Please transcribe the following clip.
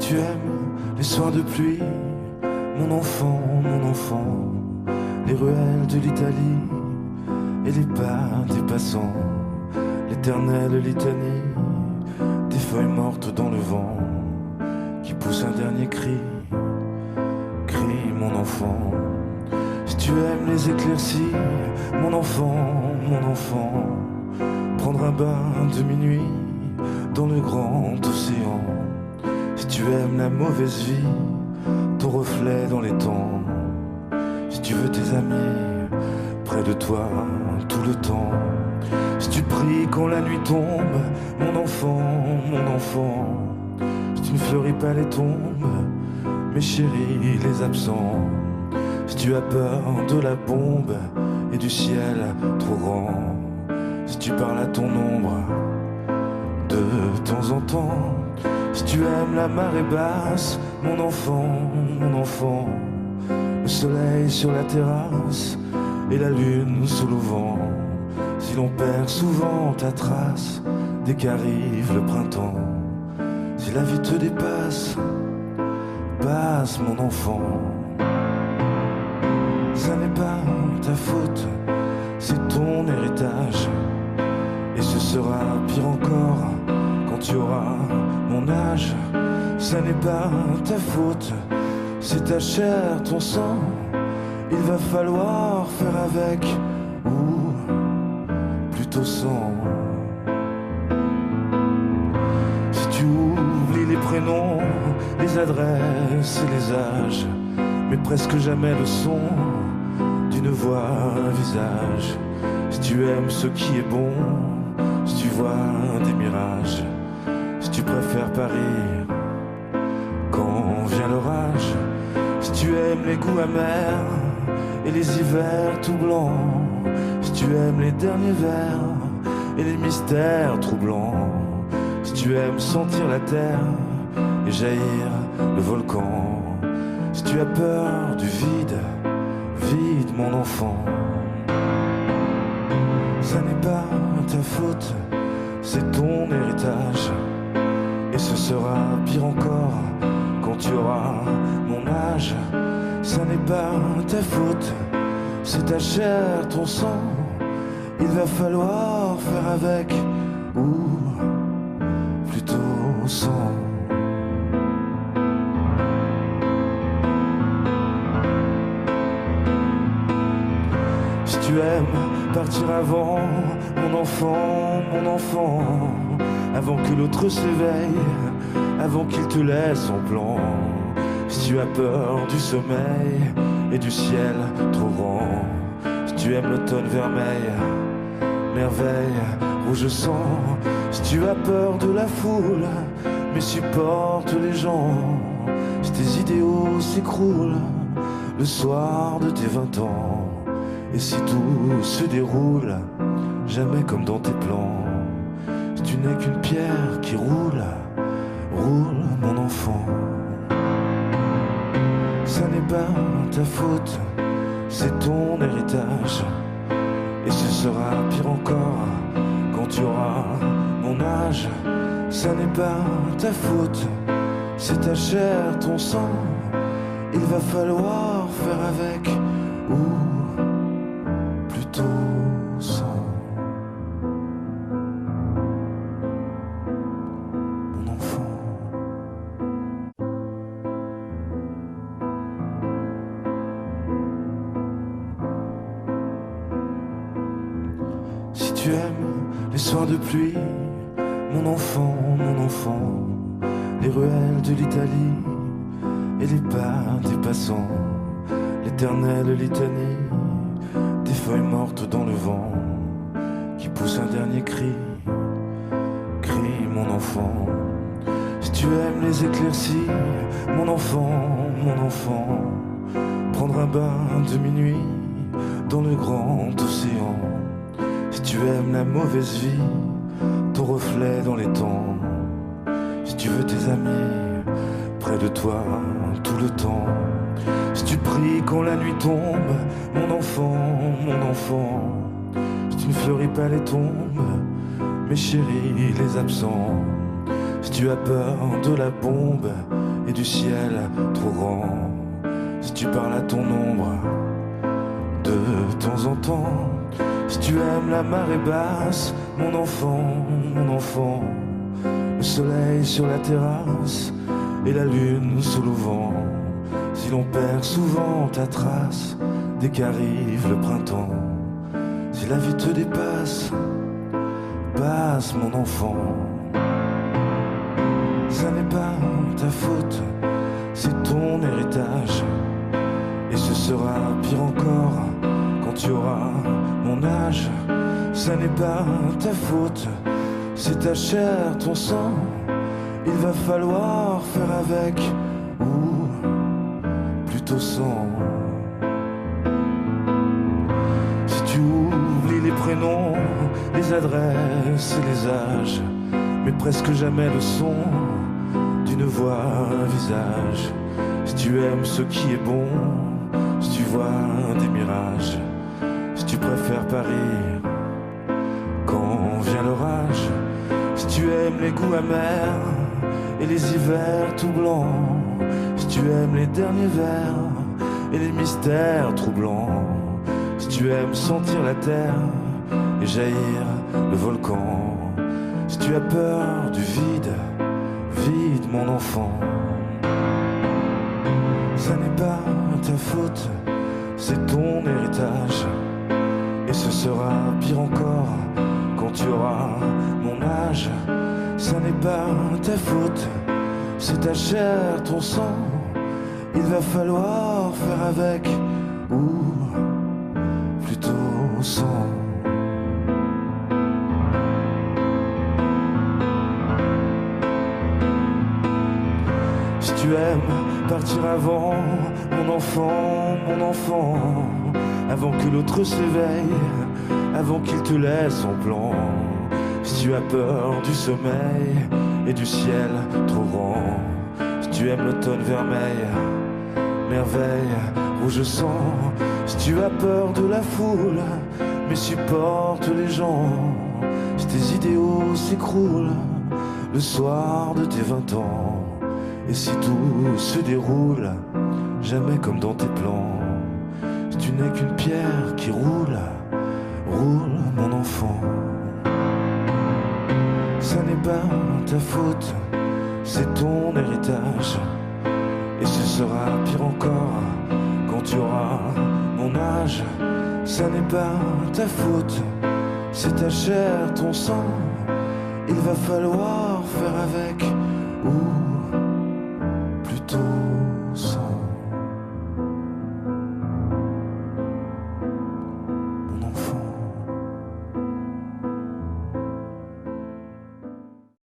tu aimes les soirs de pluie, mon enfant, les ruelles de l'Italie et les pas des passants, l'éternelle litanie des feuilles mortes dans le vent qui pousse un dernier cri, crie mon enfant. Si tu aimes les éclaircies, mon enfant, prendre un bain de minuit dans le grand océan. Si tu aimes la mauvaise vie, ton reflet dans les temps. Si tu veux tes amis près de toi tout le temps. Si tu pries quand la nuit tombe, mon enfant, si tu ne fleuris pas les tombes, mes chéris les absents. Si tu as peur de la bombe et du ciel trop grand, si tu parles à ton ombre de temps en temps, si tu aimes la marée basse, mon enfant, le soleil sur la terrasse et la lune sous le vent, si l'on perd souvent ta trace dès qu'arrive le printemps, si la vie te dépasse, passe mon enfant. Ça n'est pas ta faute, c'est ton héritage. Et ce sera pire encore quand tu auras mon âge. Ça n'est pas ta faute, c'est ta chair, ton sang. Il va falloir faire avec, ou plutôt sans. Si tu oublies les prénoms, les adresses et les âges, mais presque jamais le son d'une voix, un visage. Si tu aimes ce qui est bon, si tu vois des mirages, si tu préfères Paris quand vient l'orage, si tu aimes les goûts amers et les hivers tout blancs, si tu aimes les derniers vers et les mystères troublants, si tu aimes sentir la terre et jaillir le volcan, si tu as peur du vide, vide mon enfant. Ça n'est pas ta faute, c'est ton héritage. Et ce sera pire encore quand tu auras mon âge. Ça n'est pas ta faute, c'est ta chair, ton sang. Il va falloir faire avec, ou plutôt sans. Si tu aimes partir avant, mon enfant, avant que l'autre s'éveille, avant qu'il te laisse son plan. Si tu as peur du sommeil et du ciel trop grand, si tu aimes l'automne vermeil, merveille, rouge sang, si tu as peur de la foule, mais supporte les gens, si tes idéaux s'écroulent le soir de tes 20 ans, et si tout se déroule jamais comme dans tes plans, si tu n'es qu'une pierre qui roule, roule mon enfant. Ça n'est pas ta faute, c'est ton héritage. Et ce sera pire encore quand tu auras mon âge. Ça n'est pas ta faute, c'est ta chair, ton sang. Il va falloir faire avec, ou plutôt sans. Mon enfant. Si tu aimes les soirs de pluie, mon enfant, les ruelles de l'Italie et les pas des passants, l'éternelle litanie des feuilles mortes dans le vent qui pousse un dernier cri, crie mon enfant. Si tu aimes les éclaircies, mon enfant, prendre un bain de minuit dans le grand océan. Si tu aimes la mauvaise vie, ton reflet dans les temps, si tu veux tes amis près de toi tout le temps, si tu pries quand la nuit tombe, mon enfant, si tu ne fleuris pas les tombes, mes chéris les absents, si tu as peur de la bombe et du ciel trop grand. Si tu parles à ton ombre de temps en temps, si tu aimes la marée basse, mon enfant, le soleil sur la terrasse et la lune sous le vent, si l'on perd souvent ta trace dès qu'arrive le printemps, si la vie te dépasse, passe mon enfant. Ça n'est pas ta faute, c'est ton héritage, et ce sera pire encore quand tu auras mon âge. Ça n'est pas ta faute, c'est ta chair, ton sang, il va falloir faire avec, ou plutôt sans. Si tu oublies les prénoms, les adresses et les âges, mais presque jamais le son d'une voix, un visage. Si tu aimes ce qui est bon, si tu vois des mirages, si tu préfères Paris quand vient l'orage, si tu aimes les goûts amers et les hivers tout blancs, si tu aimes les derniers vers et les mystères troublants, si tu aimes sentir la terre et jaillir le volcan, si tu as peur du vide, vide mon enfant. Ça n'est pas ta faute, c'est ton héritage, et ce sera pire encore quand tu auras mon âge. Ça n'est pas ta faute, c'est ta chair, ton sang, il va falloir faire avec, ou plutôt sans. Si tu aimes partir avant, mon enfant, avant que l'autre s'éveille, avant qu'il te laisse son plan, si tu as peur du sommeil et du ciel trop grand, si tu aimes l'automne vermeil, merveille, rouge sang, si tu as peur de la foule, mais supporte les gens, si tes idéaux s'écroulent le soir de tes 20 ans, et si tout se déroule jamais comme dans tes plans, si tu n'es qu'une pierre qui roule, roule mon enfant. Ça n'est pas ta faute, c'est ton héritage, et ce sera pire encore quand tu auras mon âge. Ça n'est pas ta faute, c'est ta chair, ton sang, il va falloir faire avec, ou plutôt